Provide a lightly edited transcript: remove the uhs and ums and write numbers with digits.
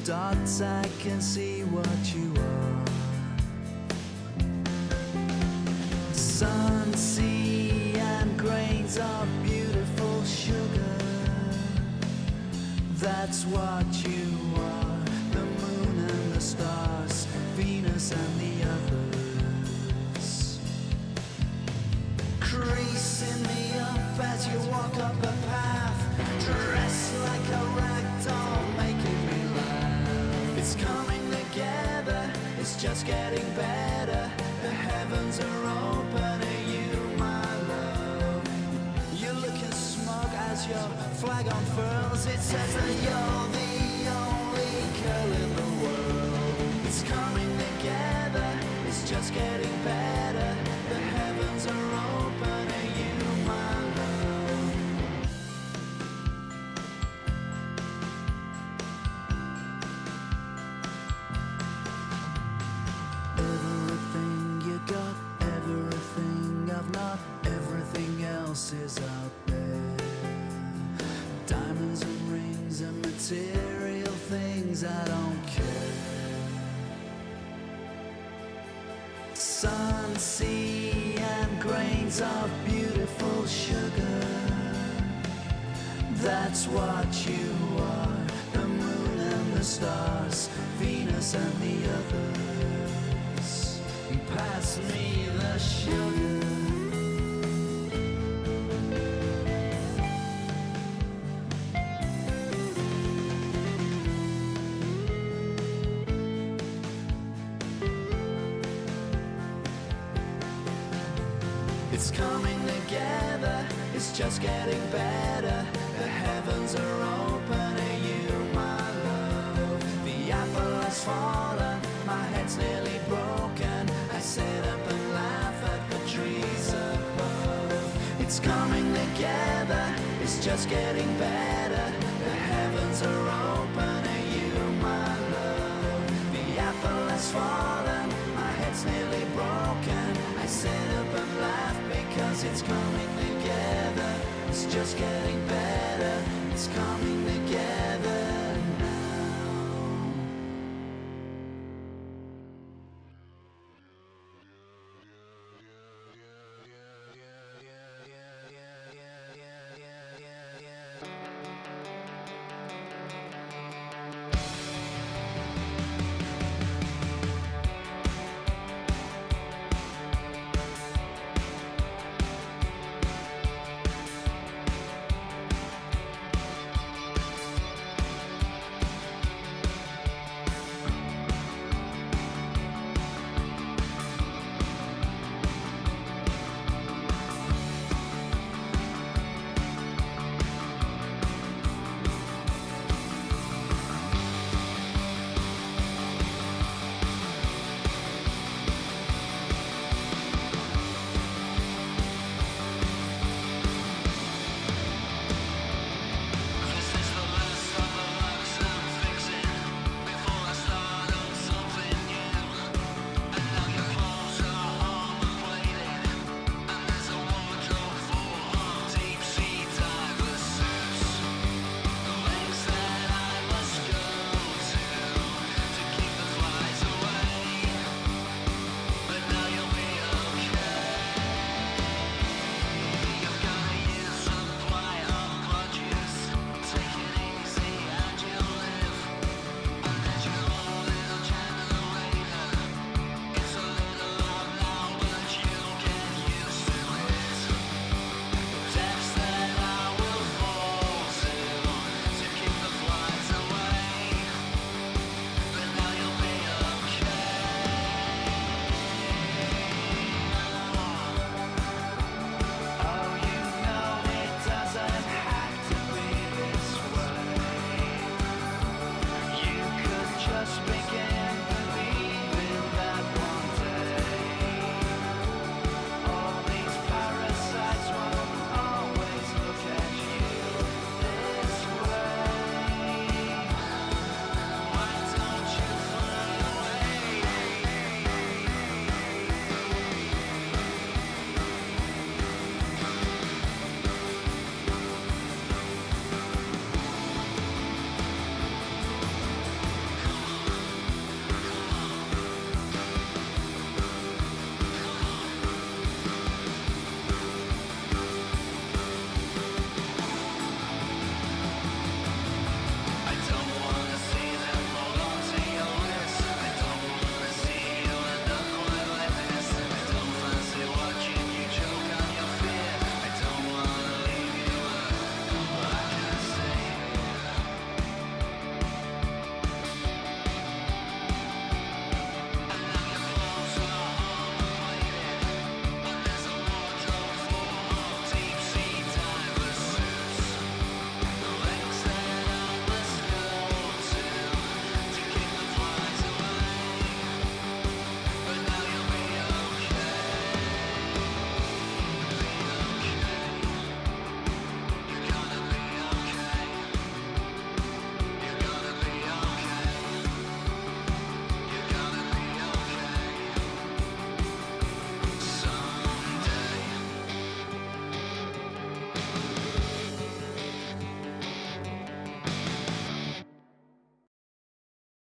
dots I can see what you are. Sun, sea and grains of beautiful sugar. That's what you are. The moon and the stars, Venus and the others. Creasing me up as you walk up a path, dressed like a rag doll, making me laugh. It's coming together, it's just getting better. The heavens are open to you, my love. You're looking smug as your flag unfurls. It says that you're the only girl in the world. It's coming together, it's just getting better. The heavens are open to you, my love. Everything you got, everything I've not, everything else is out there. Diamonds and rings and material things, I don't care. Sun, sea and grains of beautiful sugar. That's what you are. The moon and the stars, Venus and the others. Pass me the sugar. It's coming together, it's just getting better. The heavens are open to you, my love. The apple has fallen, my head's nearly broken. I sit up and laugh at the trees above. It's coming together, it's just getting better. The heavens are open to you, my love. The apple has fallen, my head's nearly broken. I sit up and laugh because it's coming together. It's just getting